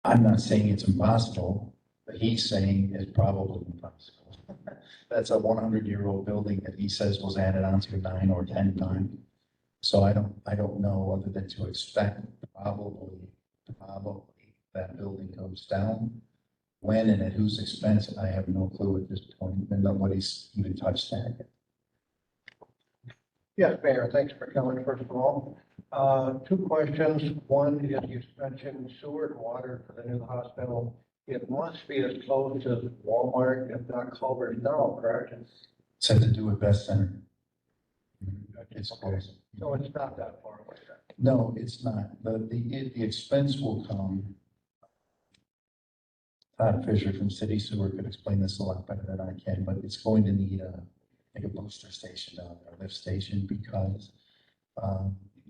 I'm not saying it's impossible, but he's saying it's probably impossible. That's a 100-year-old building that he says was added on to 9 or 10 times. So I don't know other than to expect probably that building goes down. When and at whose expense, I have no clue at this point, and nobody's even touched that yet. Yes, Mayor, thanks for coming, first of all. Two questions. One is you mentioned sewer and water for the new hospital. It must be as close as Walmart, if not Culver's now, correct? Said to do it best center. It's close. So it's not that far away then. No, it's not. The expense will come. Todd Fisher from City Sewer could explain this a lot better than I can, but it's going to need like a booster station down there, a lift station, because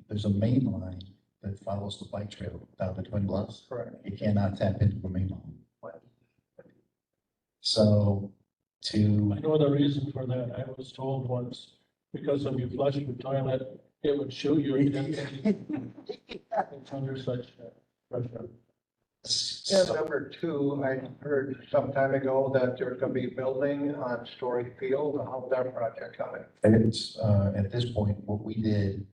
there's a main line that follows the bike trail down the Twin Bluffs. Correct. You cannot tap into the main line. So I know the reason for that. I was told once, because when you flush the toilet, it would show your intensity. It's under such pressure. And number two, I heard some time ago that there's going to be building on Story Field. How's that project coming? It's, at this point, what we did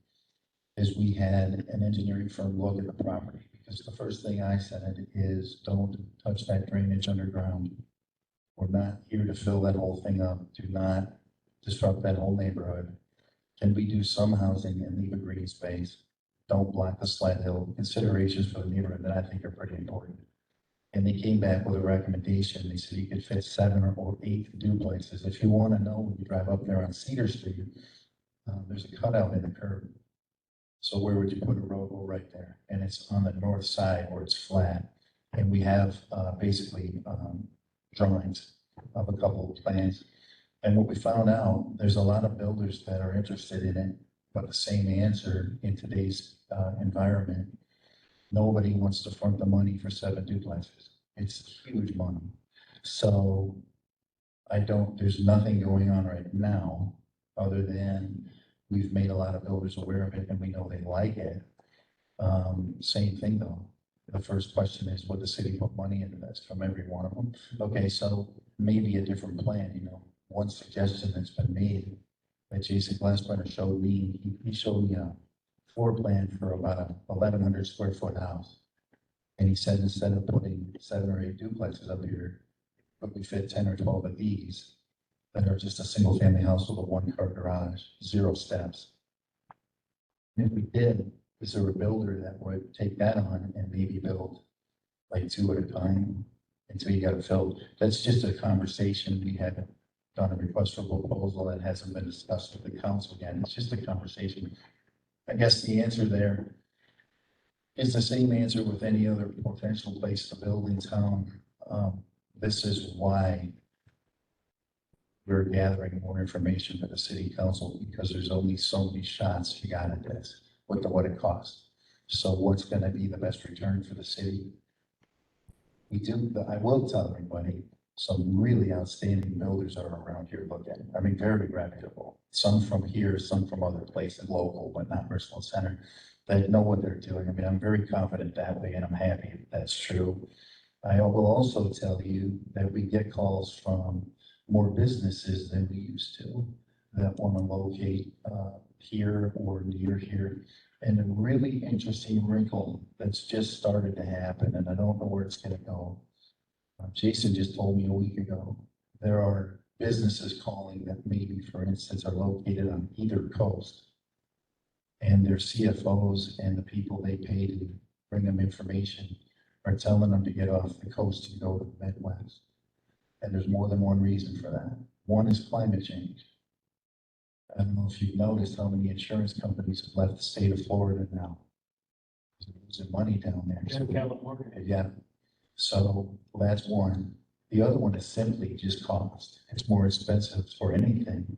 is we had an engineering firm look at the property, because the first thing I said is, don't touch that drainage underground. We're not here to fill that whole thing up. Do not disrupt that whole neighborhood. Can we do some housing and leave a green space? Don't block the sled hill. Considerations for the neighborhood that I think are pretty important. And they came back with a recommendation. They said you could fit 7 or 8 duplexes. If you want to know, when you drive up there on Cedar Street, there's a cutout in the curb. So where would you put a road? Well, right there. And it's on the north side where it's flat. And we have basically drawings of a couple of plans. And what we found out, there's a lot of builders that are interested in it, but the same answer in today's environment, nobody wants to front the money for 7 duplexes. It's huge money. So there's nothing going on right now other than we've made a lot of builders aware of it and we know they like it. Same thing though. The first question is, would the city put money into this from every one of them? Okay, so maybe a different plan, you know. One suggestion that's been made that Jason Glassbrenner showed me, he showed me a floor plan for about a 1,100 square foot house. And he said, instead of putting 7 or 8 duplexes up here, but we fit 10 or 12 of these that are just a single family house with a 1-car garage, 0 steps. And if we did, is there a builder that would take that on and maybe build like 2 at a time until you got it filled? That's just a conversation. We haven't done a request for proposal that hasn't been discussed with the council yet. It's just a conversation. I guess the answer there is the same answer with any other potential place to build in town. This is why we're gathering more information for the city council, because there's only so many shots you got at this with what it costs. So what's going to be the best return for the city? I will tell everybody, some really outstanding builders are around here looking. I mean, very reputable. Some from here, some from other places, local, but not Richland Center. They know what they're doing. I mean, I'm very confident that way, and I'm happy that's true. I will also tell you that we get calls from more businesses than we used to that want to locate here or near here. And a really interesting wrinkle that's just started to happen, and I don't know where it's going to go. Jason just told me a week ago, there are businesses calling that maybe, for instance, are located on either coast. And their CFOs and the people they pay to bring them information are telling them to get off the coast and go to the Midwest. And there's more than one reason for that. One is climate change. I don't know if you've noticed how many insurance companies have left the state of Florida now. They're losing money down there. In California. Yeah. So that's one. The other one is simply just cost. It's more expensive for anything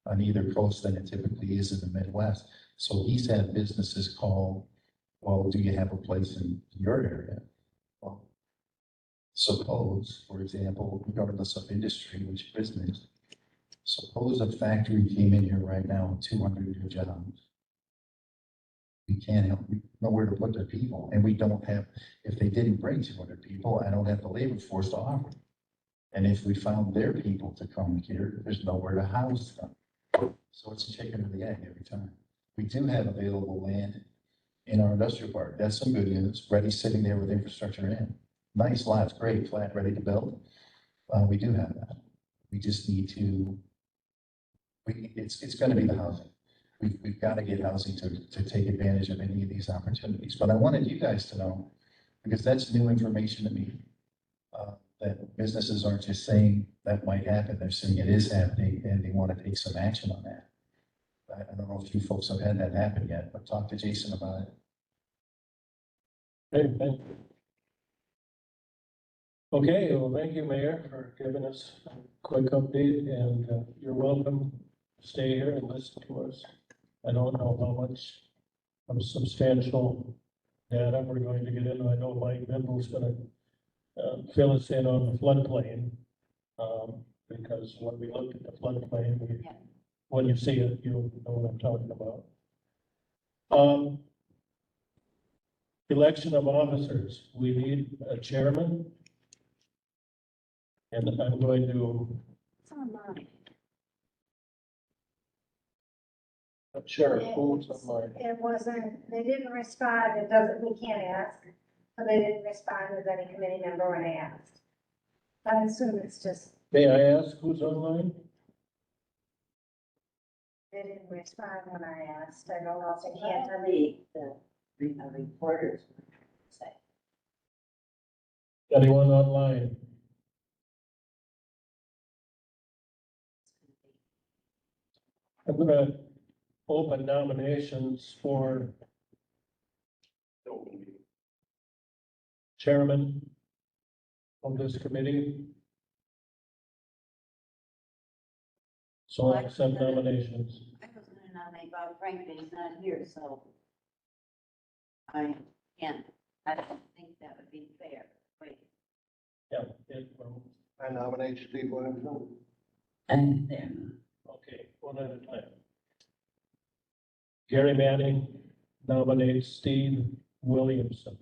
on either coast than it typically is in the Midwest. So he's had businesses call, well, do you have a place in your area? Well, suppose, for example, regardless of industry, which business, suppose a factory came in here right now with 200 new jobs. we can't help, we know where to put their people, and we don't have, if they didn't bring 200 people, I don't have the labor force to offer. And if we found their people to come here, there's nowhere to house them. So it's a chicken or the egg every time. We do have available land in our industrial park. That's some good news, ready, sitting there with infrastructure in. Nice lots, great, flat, ready to build. We do have that. We just need to, it's gonna be the housing. We've got to get housing to take advantage of any of these opportunities. But I wanted you guys to know, because that's new information to me, that businesses aren't just saying that might happen, they're saying it is happening, and they want to take some action on that. I don't know if you folks have had that happen yet, but talk to Jason about it. Hey, thank you. Okay, well, thank you, Mayor, for giving us a quick update, and you're welcome to stay here and listen to us. I don't know how much of substantial data we're going to get into. I know Mike Mendel's gonna fill us in on the floodplain, because when we looked at the floodplain, when you see it, you'll know what I'm talking about. Election of officers, we need a chairman. And I'm going to. It's online. Sure, who's online? It wasn't, they didn't respond, it doesn't, we can't ask, but they didn't respond as any committee member when I asked. I assume it's just, May I ask who's online? they didn't respond when I asked, I don't know if they can't delete the reporters. Say. Anyone online? I'm gonna open nominations for chairman of this committee. So I accept nominations. I was gonna nominate Bob Frank, but he's not here, so I can't, I don't think that would be fair. Wait, Yeah, I nominate Steve Williamson. and there. okay, one at a time. Gary Manning nominates Steve Williamson.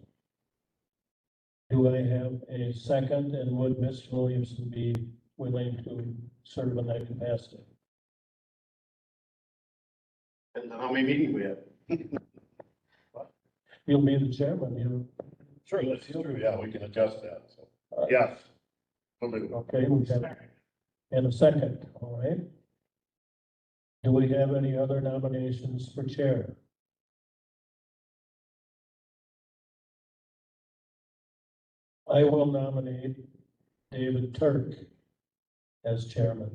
Do I have a second, and would Mr. Williamson be willing to serve in that capacity? Depends on how many meetings we have. You'll be the chairman, you. Sure, that's true, yeah, we can adjust that, so, yes. Okay, we have, and a second, all right? Do we have any other nominations for chair? I will nominate David Turk as chairman.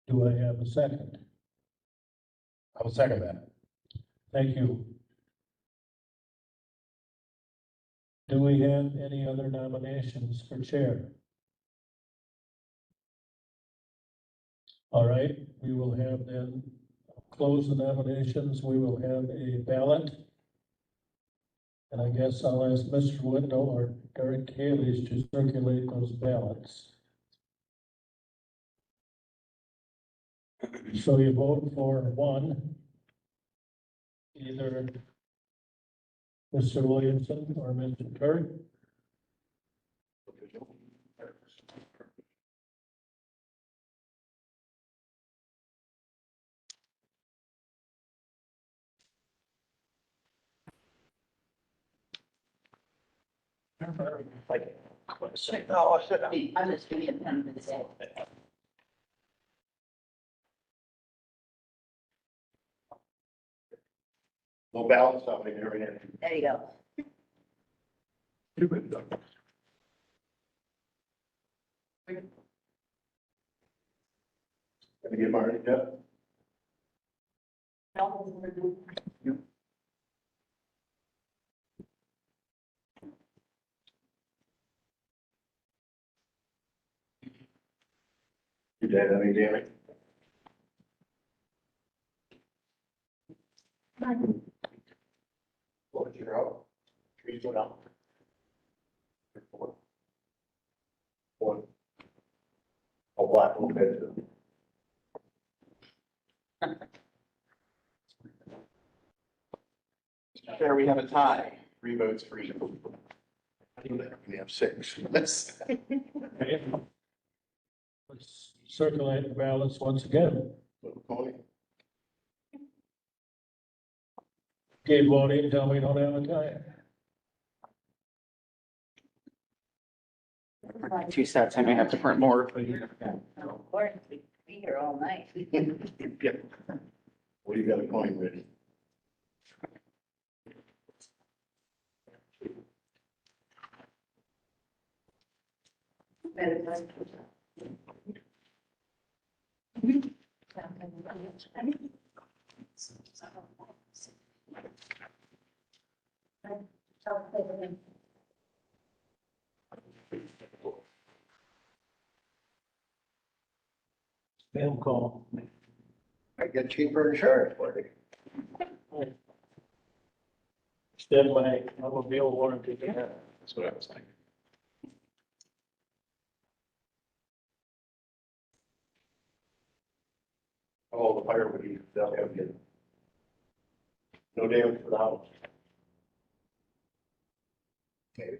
Do I have a second? I will second that. Thank you. Do we have any other nominations for chair? All right, we will have then close the nominations. We will have a ballot. And I guess I'll ask Mr. Window or Derek Haley's to circulate those ballots. So you vote for one, either Mr. Williamson or Mr. Turk. No, I said, I'm just giving it them to say. No balance stuff in here, man. There you go. Gonna get Marty, Jeff? You did, any damage? What, you're out? Trees went out. One. A black little bit. Chair, we have a tie, 3 votes for each. We have 6. Let's, Okay. Let's circulate the ballots once again. Keep voting until we don't have a tie. 2 sets, I may have to print more. Of course, we'd be here all night. what do you got a coin ready? Spam call. I get cheaper insurance for it. Extend my automobile warranty. That's what I was thinking. Oh, the fire would be, they'll have good. No damage for the house. Maybe.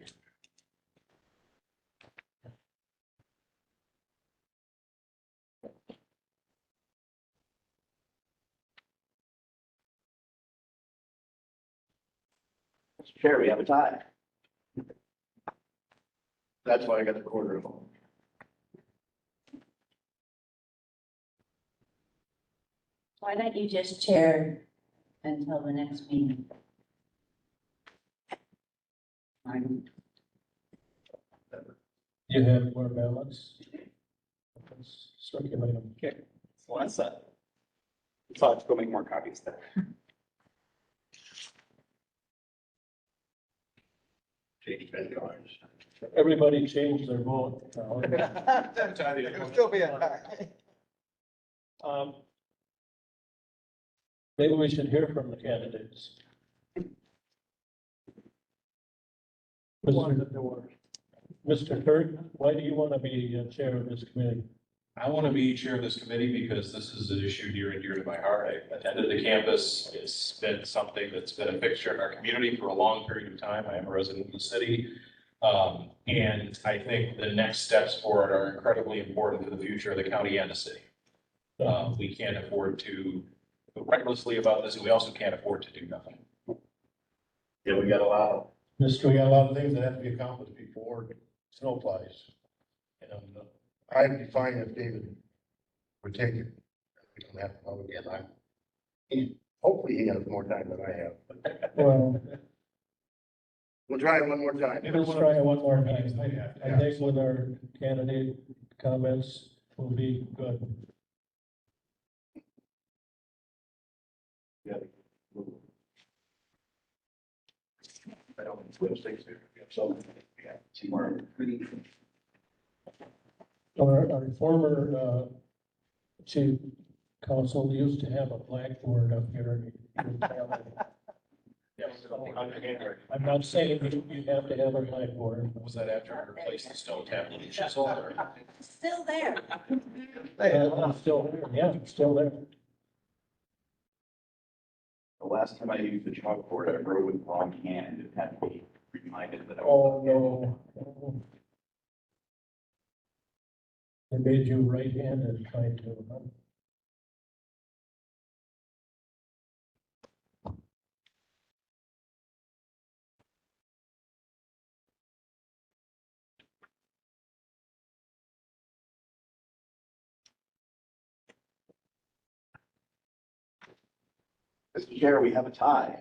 Mr. Chair, we have a tie. That's why I got the quarter of them. Why don't you just chair until the next meeting? You have more ballots? Let's circulate them. Okay, so let's, so I'll have to go make more copies then. Change bed cards. Everybody changed their vote. It'll still be a tie. Maybe we should hear from the candidates. Mr. Turk, why do you want to be chair of this committee? I want to be chair of this committee because this is an issue near and dear to my heart. I attended the campus. It's been something that's been a fixture in our community for a long period of time. I am a resident of the city. And I think the next steps forward are incredibly important to the future of the county and the city. We can't afford to go recklessly about this, and we also can't afford to do nothing. Yeah, we got a lot of. Mr. We got a lot of things that have to be accomplished before snow flies. And I'd be fine if David would take it. We don't have to vote again. Hopefully he has more time than I have. Well, We'll try it one more time. let's try it one more time. I think with our candidate comments will be good. Yeah. I don't switch things here. So, yeah, see more. Our former chief counsel used to have a blackboard up here. I'm not saying that you have to have a blackboard. Was that after I replaced the stone tablet and chisel or? Still there. It's still there, yeah, it's still there. The last time I used the chalkboard, I wrote with the wrong hand and had to be reminded that I Oh, was. no. They made you right-handed trying to, huh? Mr. Chair, we have a tie.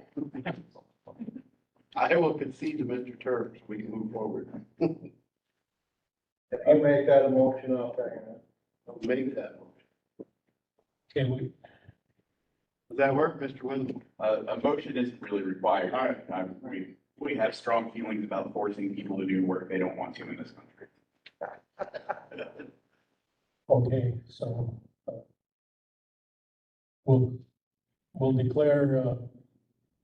I will concede to Mr. Turk. We can move forward. If you make that a motion, I'll second it. I'll make that motion. Okay, Does that work, Mr. Windham? A motion isn't really required. All right. We have strong feelings about forcing people to do work they don't want to in this country. okay, so we'll declare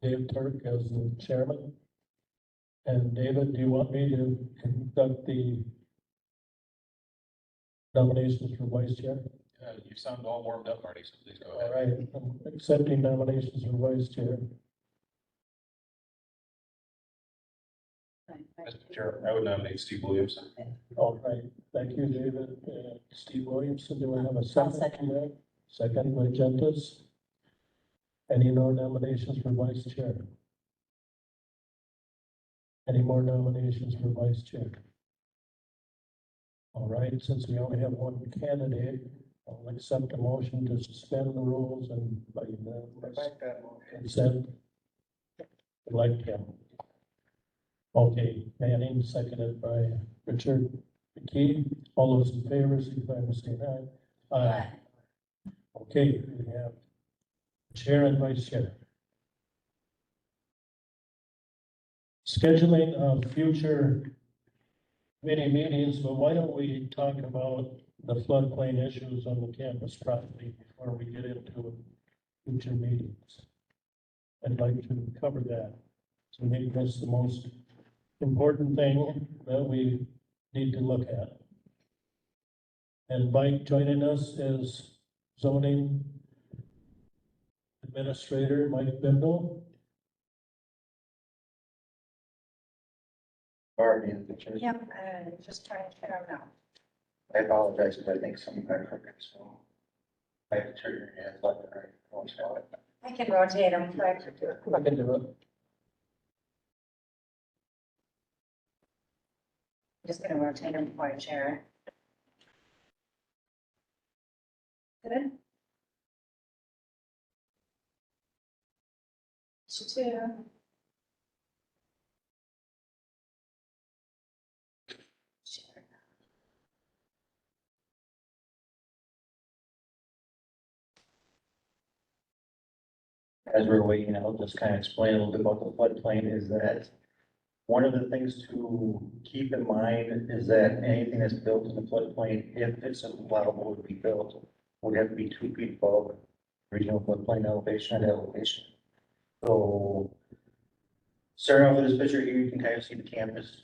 Dave Turk as the chairman. And David, do you want me to conduct the nominations for vice chair? You sound all warmed up, Marty, so please go All ahead. right, I'm accepting nominations for vice chair. Mr. Chair, I would nominate Steve Williamson. All right, thank you, David. Steve Williamson, do I have a second? second. to that? Second by Gentis. Any more nominations for vice chair? Any more nominations for vice chair? All right, since we only have one candidate, I'll accept a motion to suspend the rules and by unanimous Make that motion. consent. Like him. Okay, Manning, seconded by Richard McKee. All those in favor, signify by saying aye. Aye. Okay, we have chair and vice chair. Scheduling of future committee meetings, but why don't we talk about the floodplain issues on the campus property before we get into future meetings? I'd like to cover that. So maybe that's the most important thing that we need to look at. And Mike joining us is zoning administrator, Mike Bindle. Already in the picture. Yep, just trying to figure out now. I apologize if I think something I forgot, so. I have to turn your hands left and right. Once in a while. I can rotate them quick. I can do it. Just gonna rotate them for a chair. Good. Two. Sure. As we're waiting, I'll just kind of explain a little bit about the floodplain is that one of the things to keep in mind is that anything that's built in the floodplain, if it's allowable to be built, would have to be 2 feet above regional floodplain elevation and elevation. So starting off with this picture here, you can kind of see the campus.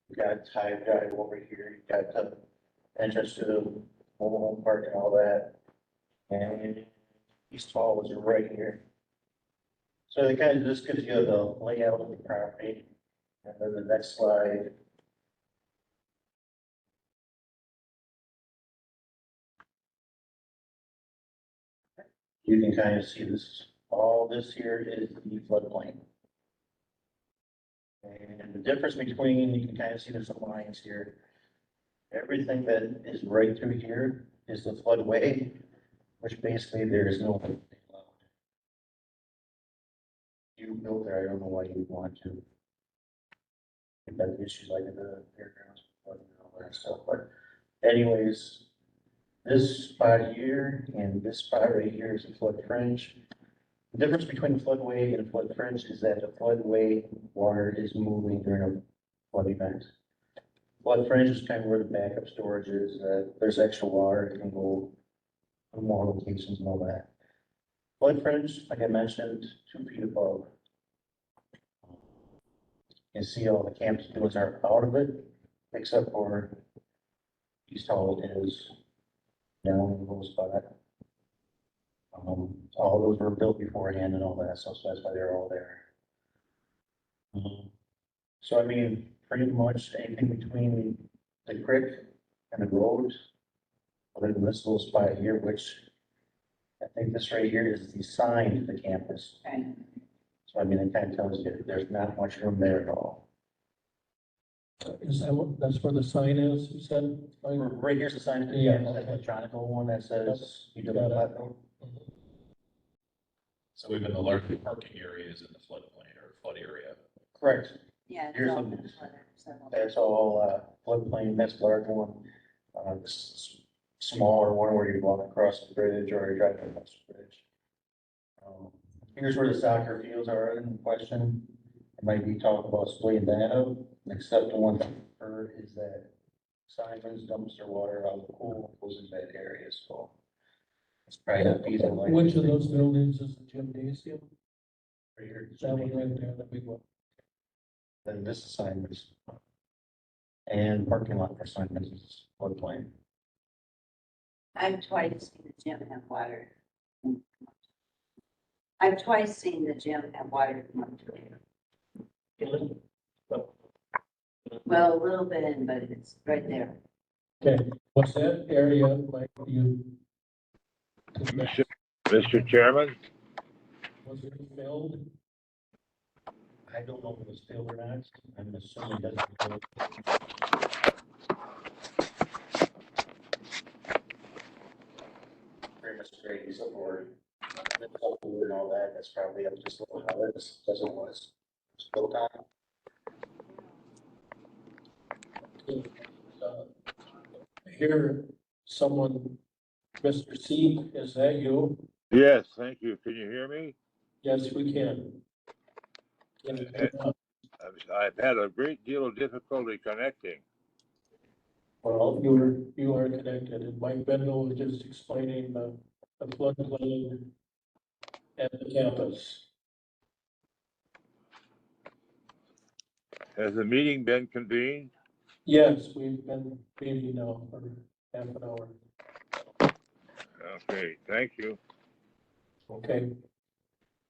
You got Hive Drive over here, you got the entrance to the mobile home park and all that. And East Hall was right here. So it kind of just gives you the layout of the property. And then the next slide. You can kind of see this, all this here is the floodplain. And the difference between, you can kind of see there's some lines here. Everything that is right through here is the floodway, which basically there is no. You built there, I don't know why you would want to. You've got issues like the fairgrounds, and all that stuff, but anyways, this spot here and this spot right here is a flood fringe. The difference between the floodway and flood fringe is that the floodway water is moving during a flood event. Flood fringe is kind of where the backup storage is, there's extra water, it can go to more locations and all that. Flood fringe, like I mentioned, 2 feet above. You can see all the campus buildings are out of it, except for East Hall is down in a little spot. All those were built beforehand and all that, so that's why they're all there. So I mean, pretty much anything between the creek and the road, other than this little spot here, which I think this right here is the sign to the campus. Okay. So I mean, it kind of tells you there's not much room there at all. Is that what, that's where the sign is, you said? Right here's the sign to the Yeah, campus, okay. that electronic one that says you do Got it. platform. So even the larger parking area is in the floodplain or flood area. Correct. Yeah. it's Here's all some- been flooded, so. That's all floodplain, that's the large one. This smaller one where you walk across the bridge or you're driving across the bridge. Here's where the soccer fields are in question. It might be talk about splitting that up, except the one thing I've heard is that Simon's dumpster water out of the pool goes in that area, so. It's probably not feasible. Which of those buildings is the gymnasium? Right here. That one right there, the big one. Then this is Simon's. And parking lot for Simon's is floodplain. I've twice seen the gym have water. I've twice seen the gym have water come up to it. Well, a little bit in, but it's right there. Okay, was that area like you? Mr. Chairman, Was it filled? I don't know if it was filled or not. I'm assuming that's. Pretty much great support. And all that, that's probably up just a little how it is, as it was. It's built on. Here, someone, Mr. C, is that you? yes, thank you. Can you hear me? Yes, we can. I've had a great deal of difficulty connecting. Well, you are connected, and Mike Bendel was just explaining the floodplain at the campus. Has the meeting been convened? Yes, we've been meeting now for half an hour. Okay, thank you. Okay.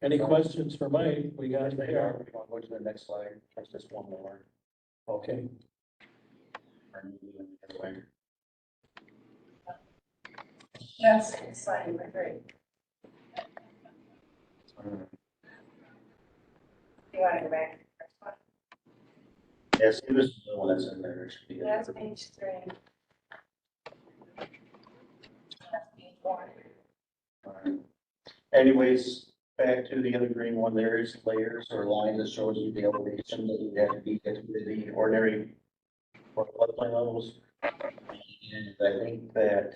Any questions for Mike? We got They there. are, go to the next slide, there's just one more. Okay. Anyway. That's slide number 3. You want to go back? Yes, it was the one that's in there. It should be. That's page 3. That's page 1. Alright. Anyways, back to the other green one, there is layers or lines that shows you the elevation that you have to be at the ordinary or floodplain levels. And I think that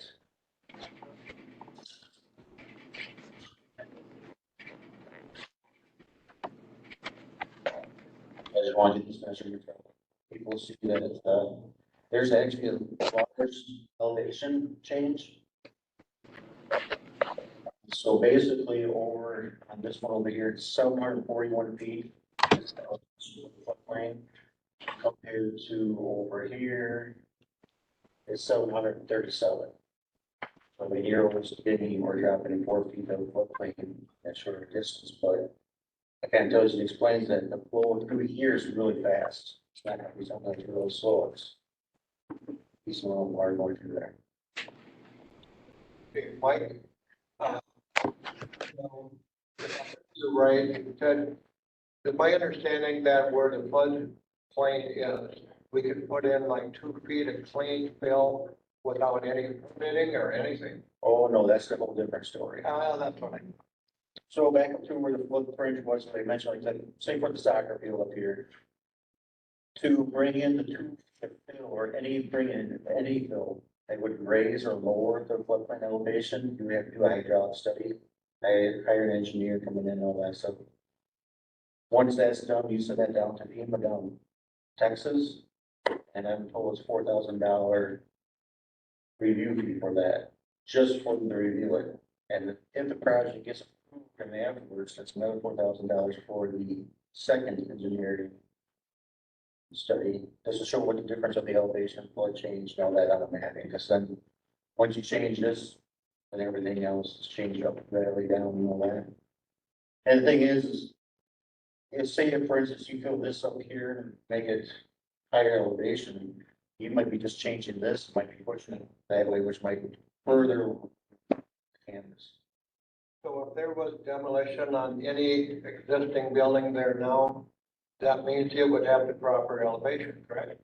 I just wanted to measure your people see that there's actually a large elevation change. So basically over on this one over here, it's 741 feet. Floodplain compared to over here, it's 737. So the year was getting, we're dropping 4 feet of floodplain in that shorter distance, but I can't tell you, it explains that the flow through here is really fast. It's not gonna be something that's really slow. It's decent amount of water going through there. Okay, Mike? You're right, Ted. Is my understanding that where the flood plain is, we could put in like 2 feet of clean fill without any permitting or anything? Oh, no, that's a whole different story. That's what I. So back up to where the flood fringe was, they mentioned, like, say for the soccer field up here. To bring in the 2 foot fill or bring in any fill, they would raise or lower the floodplain elevation, you have to do a hydraulic study. I hired an engineer coming in and all that stuff. Once that's done, you send that down to FEMA down Texas, and I'm told it's $4,000 review fee for that, just for them to review it. And if the project gets approved and afterwards, that's another $4,000 for the second engineering study, just to show what the difference of the elevation, flood change, and all that on the mapping, because then, once you change this, then everything else is changed up, valley down and all that. And the thing is say if, for instance, you fill this up here and make it higher elevation, you might be just changing this, might be pushing it that way, which might further canvas. So if there was demolition on any existing building there now, that means it would have the proper elevation, correct?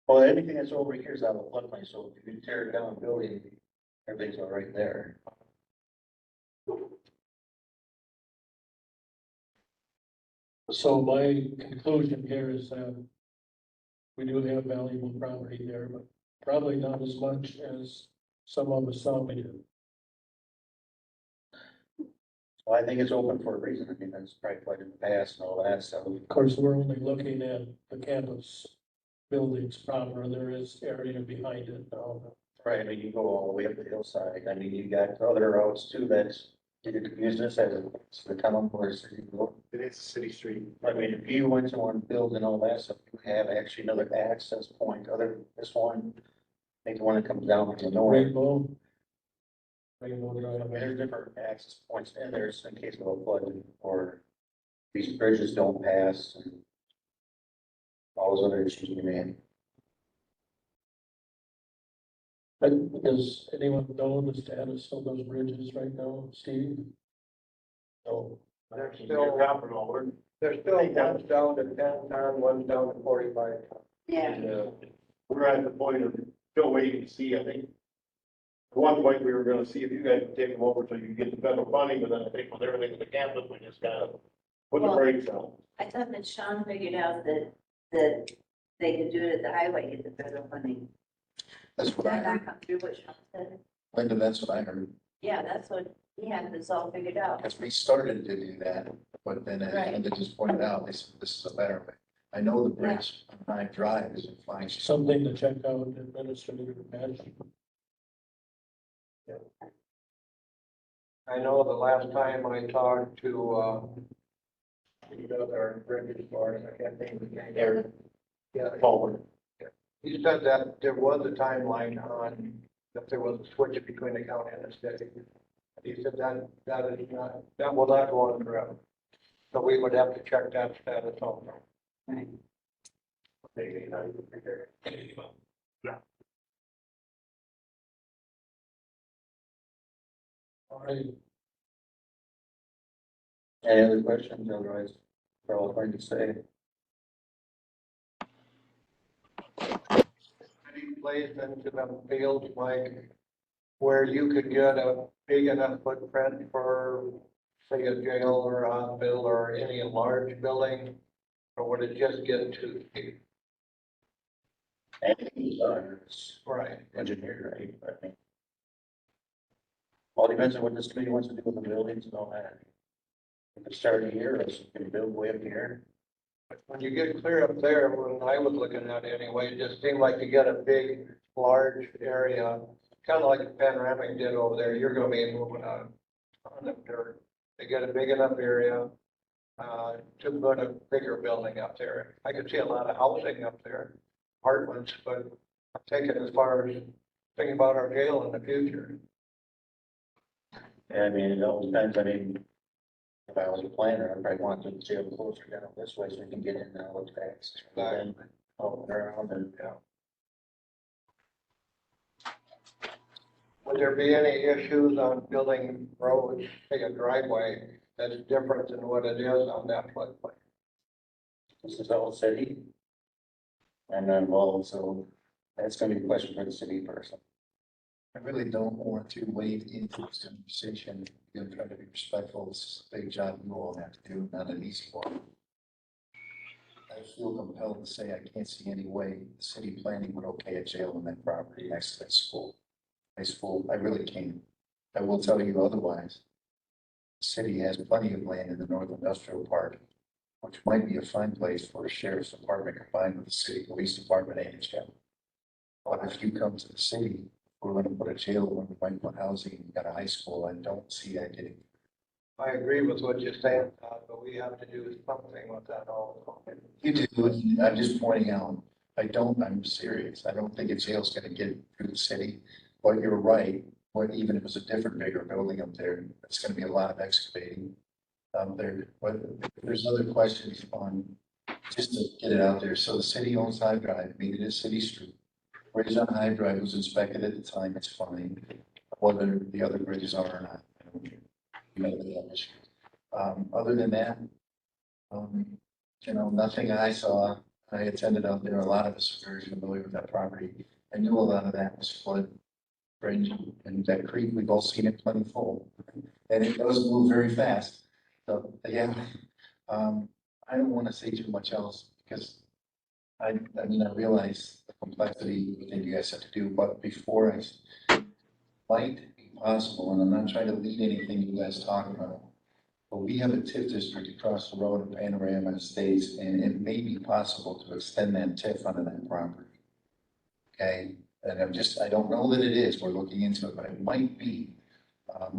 Well, anything that's over here is out of the floodplain, so if you tear it down, building, everything's all right there. So my conclusion here is that we do have valuable property there, but probably not as much as some of us thought we did. Well, I think it's open for a reason. I mean, that's probably quite in the past and all that stuff. Of course, we're only looking at the campus buildings proper. There is area behind it now. Right, I mean, you go all the way up the hillside. I mean, you got other routes too that's, you could use this as the town or city road. It is a city street. I mean, if you went to one build and all that stuff, you have actually another access point other than this one. I think the one that comes down from the north. Rainbow. Rainbow I mean, Drive. there's different access points and there's in case of a flood or these bridges don't pass. And all those other issues remain. But does anyone know the status of those bridges right now, Steve? No. There's still, there's still one's down to 10 ton, one's down to 45 ton. Yeah, We're at the point of still waiting to see, I think. At one point, we were gonna see if you guys could take them over so you could get the federal funding, but then I think with everything with the campus, we just kind of put the Well- brakes on. I thought that Sean figured out that they could do it at the highway, get the federal funding. That's Did what I that heard. not come through what Sean said? Linda, that's what I heard. Yeah, that's what, he had this all figured out. Because we started to do that, but then as Right. Linda just pointed out, they said this is a better way. I know the bridge on High Drive is in fine. shape. Something to check out administrative capacity. I know the last time I talked to, our bridges board, I can't think of his name. Eric. Yeah, Forward. he said that there was a timeline on if there was a switch between the county and the city. He said that is not, that will not go on forever. So we would have to check that status also. Right. Maybe not even prepared. All right, Any other questions? Otherwise, we're all going to say. Any place into them fields like where you could get a big enough footprint for, say, a jail or a hospital or any large building? Or would it just get too big? Anything done, it's Right. engineered, right? I think. All depends on what this committee wants to do with the buildings and all that. If it started here, or you can build way up here. When you get clear up there, when I was looking at it anyway, it just seemed like to get a big, large area, kind of like Panoramic did over there, you're gonna be moving on the dirt. To get a big enough area, to put a bigger building up there. I could see a lot of housing up there, apartments, but I'm thinking as far as thinking about our jail in the future. Yeah, I mean, it all depends. I mean, if I was a planner, I'd probably want the jail closer down this way so we can get in and out fast. Then, oh, around and, Yeah. Would there be any issues on building roads, say a driveway, that's different than what it is on that floodplain? this is all city. And I'm involved, so that's gonna be a question for the city person. I really don't want to wade into this conversation. I'm trying to be respectful. This is a big job you all have to do, not an easy one. I feel compelled to say I can't see any way the city planning would okay a jail on that property next to that school. High school, I really can't. I will tell you otherwise. The city has plenty of land in the North Industrial Park, which might be a fine place for a sheriff's department combined with the city police department and a jail. But if you come to the city, we're gonna put a jail, when we might put housing, you got a high school, I don't see that getting. I agree with what you're saying, Todd, but we have to do something with that all. You do, and I'm just pointing out, I'm serious, I don't think a jail's gonna get through the city, but you're right. What, even if it was a different bigger building up there, it's gonna be a lot of excavating there, but there's other questions on, just to get it out there, so the city owns High Drive, I mean, it is city street. Bridge on High Drive was inspected at the time, it's fine, whether the other bridges are or not, I don't care. You know, they have issues. Other than that, you know, nothing I saw, I attended out there, a lot of us are very familiar with that property. I knew a lot of that was flood fringe, and that creek, we've all seen it plenty full. And it does move very fast, so, yeah. I don't wanna say too much else, because I mean, I realize the complexity of what you guys have to do, but before might be possible, and I'm not trying to lead anything you guys talk about. But we have a TIF district across the road in Panorama Estates, and it may be possible to extend that TIF onto that property. Okay, and I don't know that it is, we're looking into it, but it might be.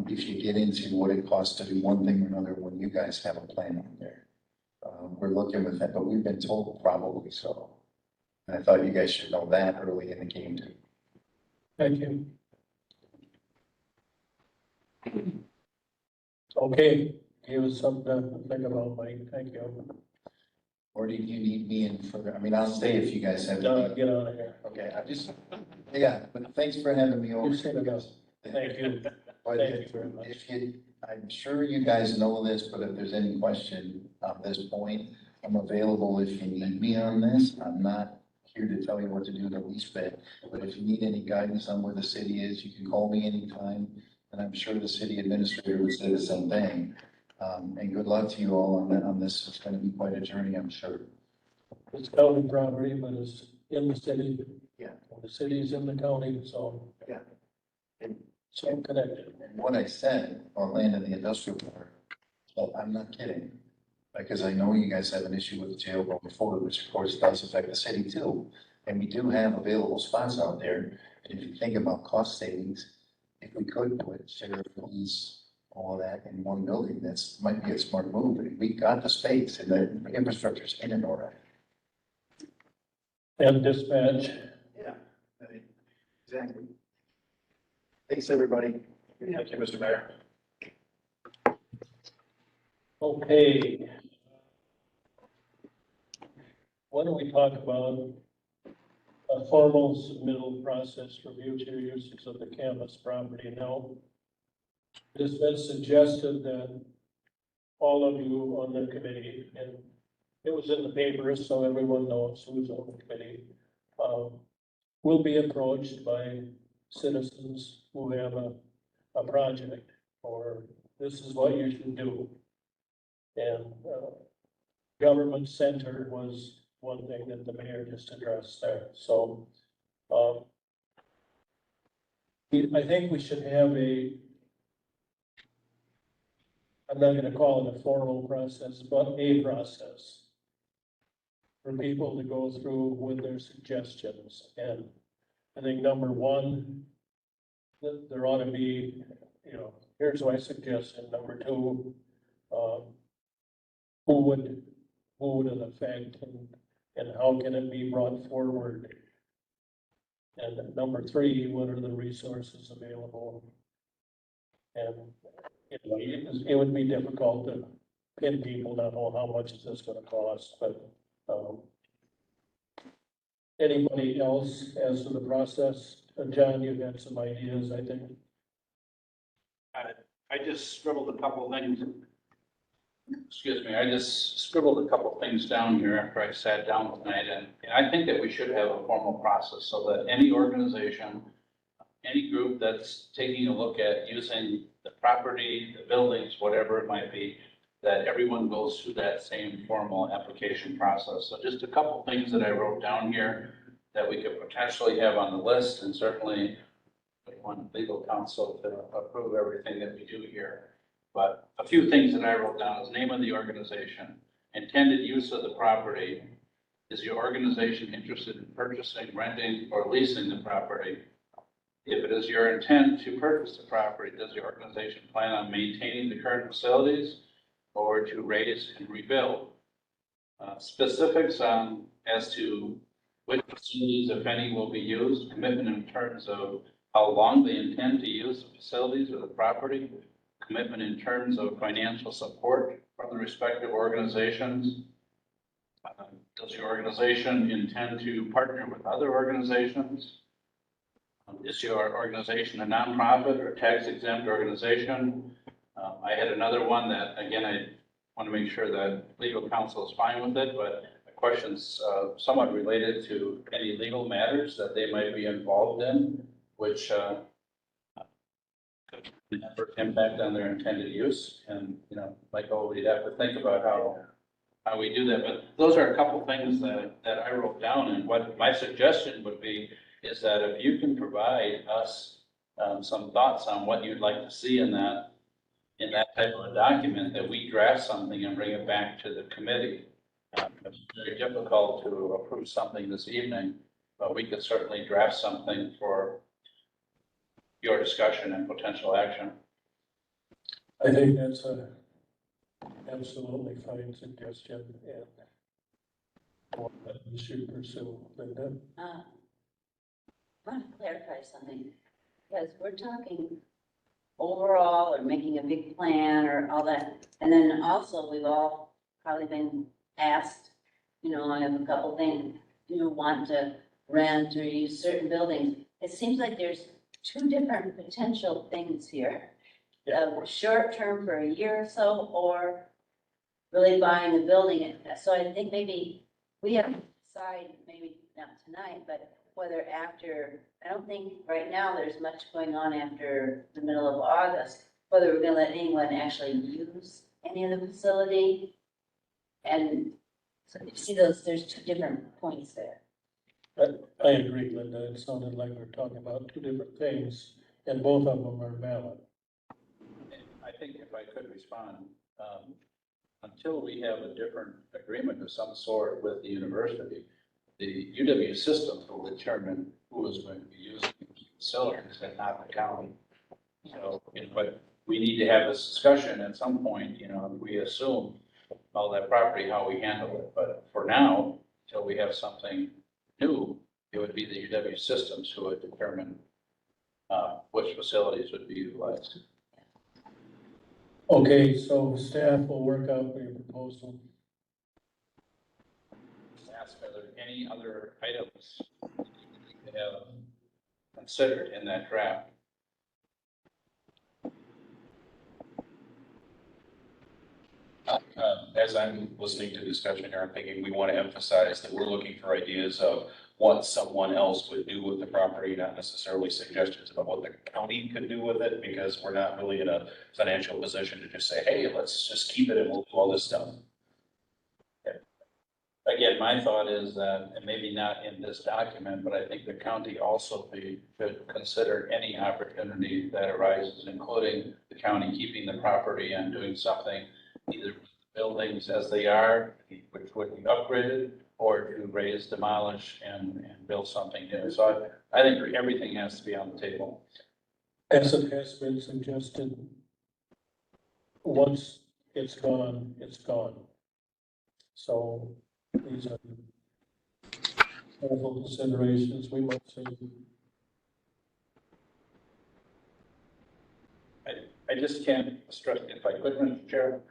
If you get into what it costs to do one thing or another, when you guys have a plan on there. We're looking with that, but we've been told probably so. And I thought you guys should know that early in the game too. thank you. Okay, give us something to think about, Mike, thank you. Or do you need me in further? I mean, I'll stay if you guys have. any- Get out of here. Okay, yeah, but thanks for having me over. You said enough. Thank you. But Thank you very much. if you, I'm sure you guys know this, but if there's any question at this point, I'm available if you need me on this. I'm not here to tell you what to do the least bit, but if you need any guidance on where the city is, you can call me anytime. And I'm sure the city administrator would say the same thing. And good luck to you all on this. It's gonna be quite a journey, I'm sure. It's county property, but it's in the city. Yeah. The city's in the county, so. Yeah. So I'm connected. And what I said about land in the industrial park, well, I'm not kidding. Because I know you guys have an issue with the jail going forward, which of course does affect the city too. And we do have available spots out there. And if you think about cost savings, if we could put sheriff, police, all that in one building, that's might be a smart move. And we got the space and the infrastructure's in it already. And dispatch. Yeah. Exactly. Thanks, everybody. Thank you, Mr. Mayor. Okay. Why don't we talk about a formal submittal process for future uses of the campus property now? It has been suggested that all of you on the committee, and it was in the papers, so everyone knows who's on the committee, will be approached by citizens who have a project, or this is what you should do. And government center was one thing that the mayor just addressed there. So I think we should have I'm not gonna call it a formal process, but a process for people to go through with their suggestions. And I think number one, that there ought to be, here's my suggestion. Number two, who would it affect and how can it be brought forward? And number three, what are the resources available? And it would be difficult to pin people down on how much is this gonna cost, but, anybody else as to the process? John, you've got some ideas, I think. I just scribbled a couple things. Excuse me, I just scribbled a couple things down here after I sat down tonight, and I think that we should have a formal process so that any organization, any group that's taking a look at using the property, the buildings, whatever it might be, that everyone goes through that same formal application process. So just a couple things that I wrote down here that we could potentially have on the list, and certainly we want legal counsel to approve everything that we do here. But a few things that I wrote down is name of the organization, intended use of the property. Is your organization interested in purchasing, renting, or leasing the property? If it is your intent to purchase the property, does your organization plan on maintaining the current facilities or to raise and rebuild? Specifics on as to which facilities, if any, will be used, commitment in terms of how long they intend to use the facilities or the property, commitment in terms of financial support from the respective organizations. Does your organization intend to partner with other organizations? Is your organization a nonprofit or tax exempt organization? I had another one that, again, I want to make sure that legal counsel is fine with it, but the question's somewhat related to any legal matters that they might be involved in, which could have impact on their intended use. And, Michael, we'd have to think about how we do that. But those are a couple things that I wrote down. And what my suggestion would be is that if you can provide us some thoughts on what you'd like to see in that type of a document, that we draft something and bring it back to the committee. It's very difficult to approve something this evening, but we could certainly draft something for your discussion and potential action. I think that's a absolutely fine suggestion and one that we should pursue. Linda? I want to clarify something, because we're talking overall or making a big plan or all that. And then also we've all probably been asked I have a couple things, want to rent or use certain buildings. It seems like there's two different potential things here. Short term for a year or so, or really buying the building. So I think maybe we have to decide, maybe not tonight, but whether after, I don't think right now there's much going on after the middle of August, whether we're gonna let anyone actually use any of the facility. And so you see there's two different points there. I agree, Linda. It sounded like we're talking about two different things, and both of them are valid. I think if I could respond, until we have a different agreement of some sort with the university, the UW systems will determine who is going to be using the facilities and not the county. So, but we need to have this discussion at some point, if we assume all that property, how we handle it. But for now, until we have something new, it would be the UW systems who would determine which facilities would be utilized. Okay, so staff will work out your proposal. Ask are there any other items you have considered in that draft? As I'm listening to discussion here, I'm thinking we want to emphasize that we're looking for ideas of what someone else would do with the property, not necessarily suggestions about what the county could do with it, because we're not really in a financial position to just say, hey, let's just keep it and we'll do all this stuff. Again, my thought is that, and maybe not in this document, but I think the county also should consider any opportunity that arises, including the county keeping the property and doing something, either with the buildings as they are, which would be upgraded, or to raise, demolish, and build something new. So I think everything has to be on the table. As it has been suggested, once it's gone, it's gone. So these are careful considerations we must say. I just can't stress, if I could, Mr. Chair,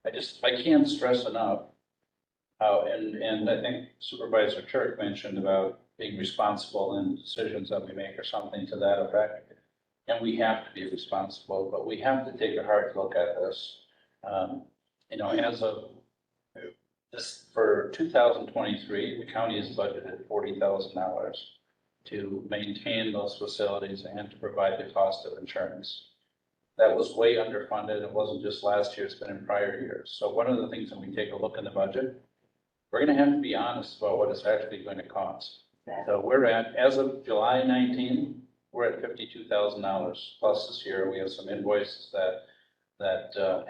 I can't stress enough how, and I think Supervisor Turk mentioned about being responsible in decisions that we make or something to that effect. And we have to be responsible, but we have to take a hard look at this. As of this, for 2023, the county has budgeted $40,000 to maintain those facilities and to provide the cost of insurance. That was way underfunded. It wasn't just last year, it's been in prior years. So one of the things when we take a look in the budget, we're gonna have to be honest about what it's actually going to cost. So we're at, as of July 19, we're at $52,000 plus this year. We have some invoices that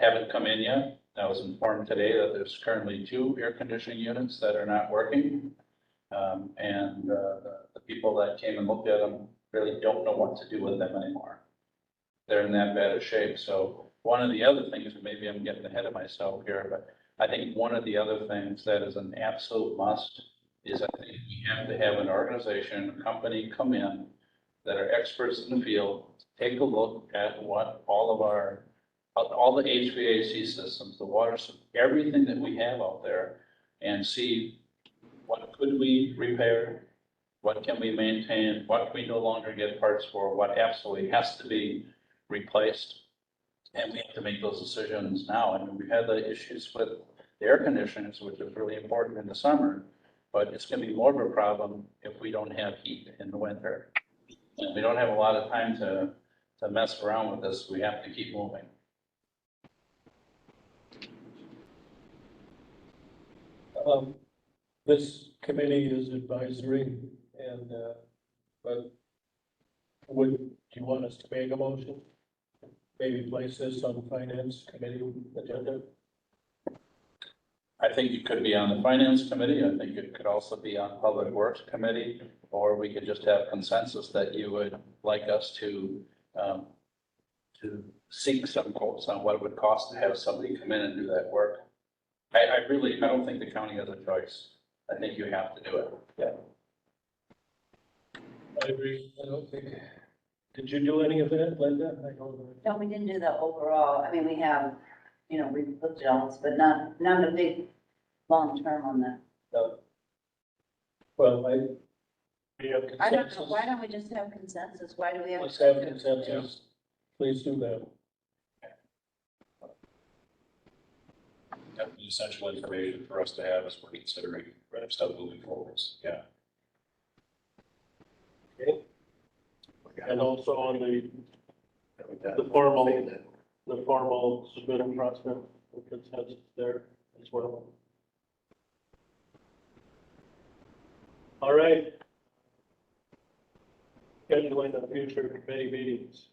haven't come in yet. I was informed today that there's currently 2 air conditioning units that are not working. The people that came and looked at them really don't know what to do with them anymore. They're in that bad a shape. So one of the other things, and maybe I'm getting ahead of myself here, but I think one of the other things that is an absolute must is I think we have to have an organization, a company come in that are experts in the field, take a look at what all the HVAC systems, the water, everything that we have out there, and see what could we repair, what can we maintain, what can we no longer get parts for, what absolutely has to be replaced. And we have to make those decisions now. I mean, we've had the issues with the air conditioners, which is really important in the summer, but it's going to be more of a problem if we don't have heat in the winter. And we don't have a lot of time to mess around with this. We have to keep moving. This committee is advisory, and but would you want us to make a motion? Maybe place this on the finance committee agenda? I think it could be on the finance committee. I think it could also be on public works committee, or we could just have consensus that you would like us to seek some quotes on what it would cost to have somebody come in and do that work. I don't think the county has a choice. I think you have to do it. Yeah. I agree. I don't think. Did you do any of that, Linda? I don't know. No, we didn't do the overall. I mean, we have, we looked at all this, but not a big long term on that. No. Well, we have I don't know, consensus. why don't we just have consensus? Why do we have? Let's have consensus. Please do that. That's the essential information for us to have as we're considering stuff moving forwards, yeah. Okay. And also on the formal submittal process, the consensus there as well. All right. Scheduling the future committee meetings.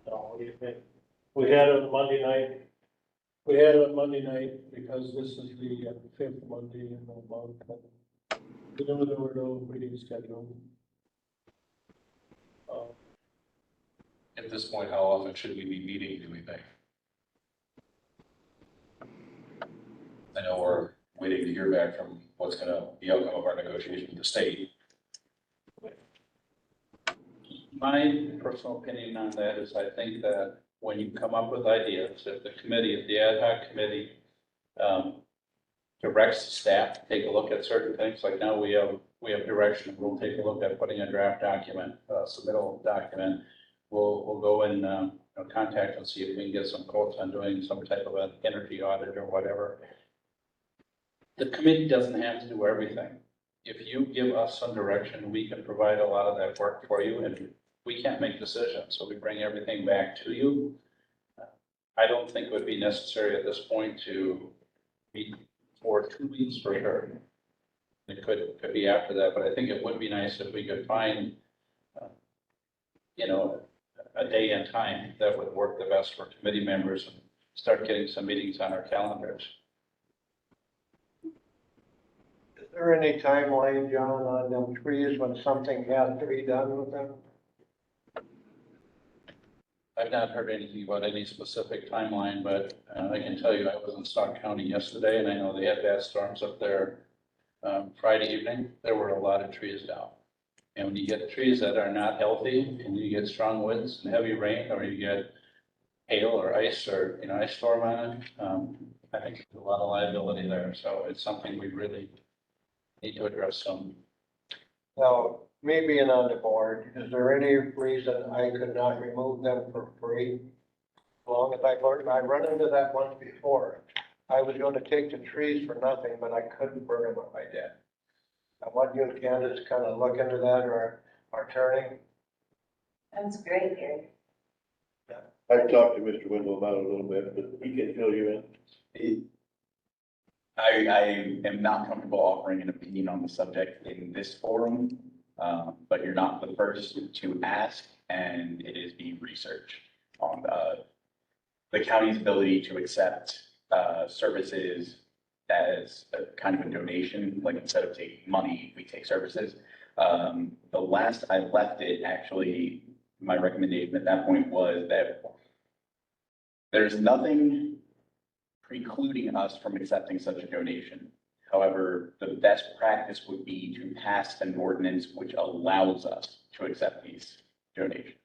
So what do you think? We had it on Monday night. We had it on Monday night because this is the fifth Monday in the month. We knew there were no meetings scheduled. At this point, how often should we be meeting, do we think? I know we're waiting to hear back from what's gonna, the outcome of our negotiation with the state. My personal opinion on that is I think that when you come up with ideas, if the ad hoc committee directs staff to take a look at certain things, like now we have direction, we'll take a look at putting a draft document, submittal document. We'll go and contact and see if we can get some quotes on doing some type of an energy audit or whatever. The committee doesn't have to do everything. If you give us some direction, we can provide a lot of that work for you, and we can't make decisions, so we bring everything back to you. I don't think it would be necessary at this point to meet for 2 weeks for sure. It could be after that, but I think it would be nice if we could find, a day and time that would work the best for committee members and start getting some meetings on our calendars. Is there any timeline, John, on them trees when something has to be done with them? I've not heard anything about any specific timeline, but I can tell you I was in Stock County yesterday, and I know they had bad storms up there Friday evening. There were a lot of trees down. And when you get trees that are not healthy, and you get strong winds and heavy rain, or you get hail or ice or, ice storm on it, I think there's a lot of liability there. So it's something we really need to address soon. Now, me being on the board, is there any reason I could not remove them for free? As long as I run into that once before. I was gonna take the trees for nothing, but I couldn't burn them if I did. I want you and Candace kind of look into that, or our attorney. That's great, Gary. I've talked to Mr. Wendell about it a little bit, but he can fill you in. I am not comfortable offering an opinion on the subject in this forum, but you're not the first to ask, and it is being researched on the county's ability to accept services as a kind of a donation, like instead of taking money, we take services. The last I left it, actually, my recommendation at that point was that there's nothing precluding us from accepting such a donation. However, the best practice would be to pass an ordinance which allows us to accept these donations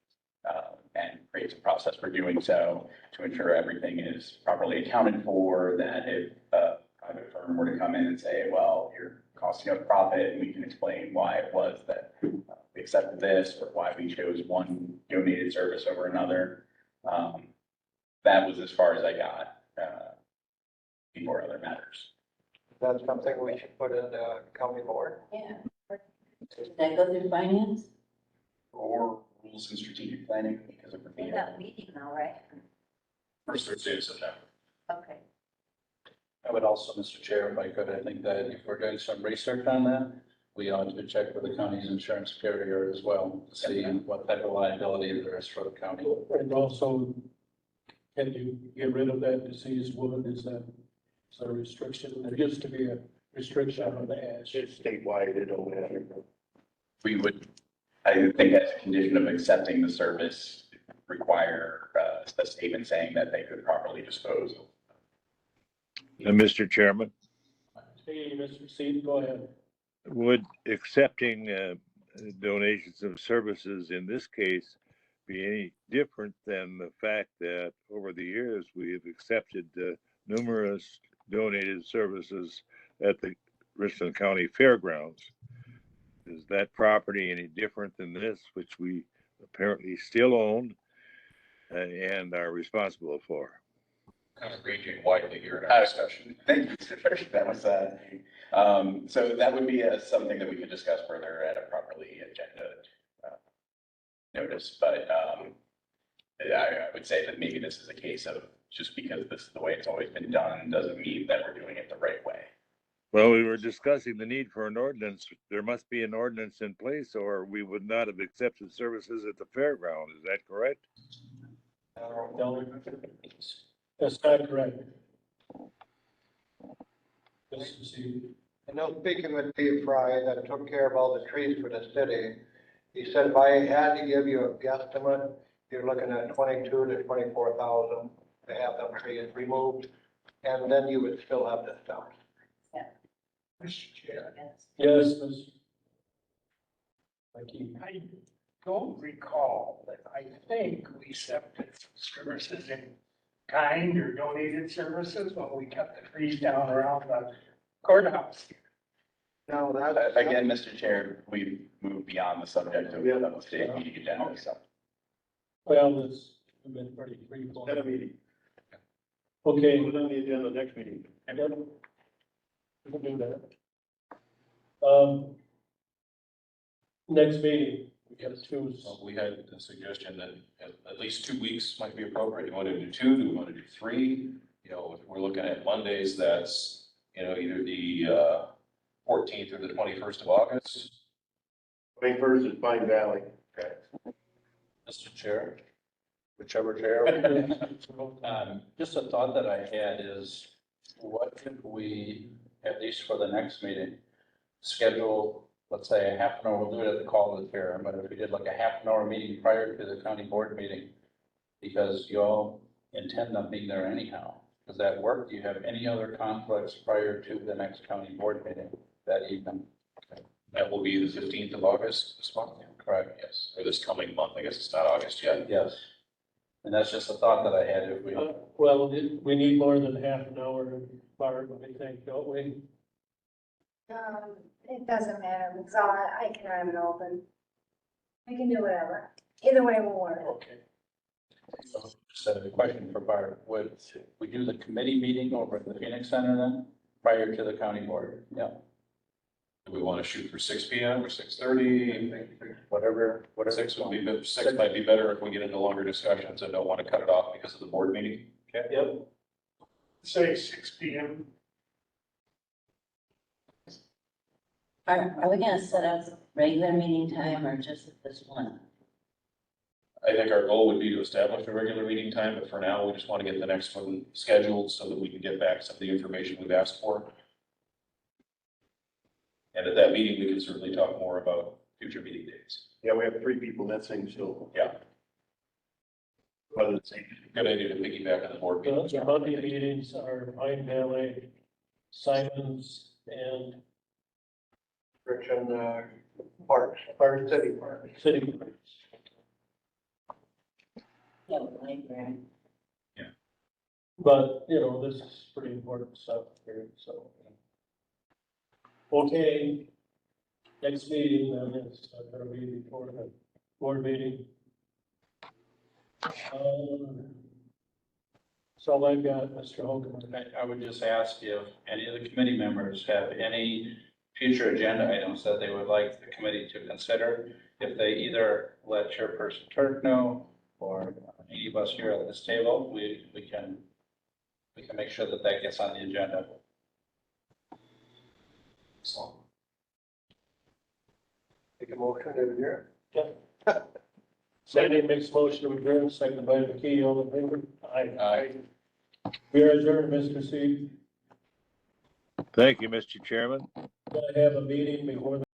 and creates a process for doing so to ensure everything is properly accounted for, that if a private firm were to come in and say, well, you're costing us profit, and we can explain why it was that we accepted this or why we chose one donated service over another. That was as far as I got before other matters. That's something we should put in the county board. Yeah. Did that go through finance? Or rules and strategic planning because of They're the not meeting now, right? First Thursday of September. Okay. I would also, Mr. Chair, if I could, I think that if we're doing some research on that, we ought to check with the county's insurance carrier as well, to see what type of liability there is for the county. And also, can you get rid of that diseased wood? Is that a restriction? There used to be a restriction on the ash. It's statewide, it don't matter. we would, I think as a condition of accepting the service, require a statement saying that they could properly dispose of. Mr. Chairman, Hey, Mr. Seed, go ahead. would accepting donations of services in this case be any different than the fact that over the years, we have accepted numerous donated services at the Richland County Fairgrounds. Is that property any different than this, which we apparently still own and are responsible for? Kind of ranging widely here in our discussion. Thank you, Mr. Fish. That was, so that would be something that we could discuss further at a properly agenda notice, but I would say that maybe this is a case of just because this is the way it's always been done, doesn't mean that we're doing it the right way. Well, we were discussing the need for an ordinance. There must be an ordinance in place or we would not have accepted services at the fairground. Is that correct? No, that's not correct. This is the, I know speaking with Dave Fry that took care of all the trees for the city, he said if I had to give you a guesstimate, you're looking at 22 to 24,000 to have them trees removed, and then you would still have the stuff. Mr. Chair, yes, Ms. McKee. I don't recall, but I think we accepted services in kind or donated services when we cut the trees down around the courthouse. Now, that's. Again, Mr. Chair, we've moved beyond the subject of the state meeting agenda, so. Well, it's been pretty brief. At a meeting. Okay. Put it on the agenda next meeting. Yep. We can do that. Next meeting, we got two. So we had a suggestion that at least 2 weeks might be appropriate. You want to do 2? Do we want to do 3? You know, if we're looking at Mondays, that's, you know, either the 14th or the 21st of August. 21st is Pine Valley. Okay. Mr. Chair, whichever chair. Just a thought that I had is, what if we, at least for the next meeting, schedule, let's say a half an hour, we'll do it at the call of the fair, but if we did like a half an hour meeting prior to the county board meeting, because you all intend on being there anyhow. Does that work? Do you have any other conflicts prior to the next county board meeting that evening? That will be the 15th of August this month. Correct, yes. Or this coming month. I guess it's not August yet. Yes. And that's just a thought that I had if we. Well, we need more than half an hour, Barb, I think, don't we? It doesn't matter, because I can have it open. I can do whatever. Either way will work. Okay. So, just a question for Barb. Would we do the committee meeting over at the Phoenix Center then, prior to the county board? Yeah, Do we want to shoot for 6 p.m. or 6:30? whatever. 6 would be, 6 might be better if we get into longer discussions and don't want to cut it off because of the board meeting. Okay. Yep. Say 6 p.m. Are we gonna set up regular meeting time or just this one? I think our goal would be to establish a regular meeting time, but for now, we just want to get the next one scheduled so that we can get back some of the information we've asked for. And at that meeting, we can certainly talk more about future meeting dates. Yeah, we have 3 people in that same still. Yeah, But it's good idea to piggyback on the board meeting. The Monday meetings are Pine Valley, Simons, and Richland, Parks, or City Parks. City. Yeah, library. But, you know, this is pretty important stuff here, so. Okay, next meeting then is gonna be before the board meeting. So I've got Mr. Holcomb. I would just ask if any of the committee members have any future agenda items that they would like the committee to consider. If they either let Chairperson Turk know or any of us here at this table, we can make sure that that gets on the agenda. So, Take a motion to adjourn. Sandy makes motion to adjourn, second by McKee, all in favor? Aye. We are adjourned, Mr. C. Thank you, Mr. Chairman. Gonna have a meeting before the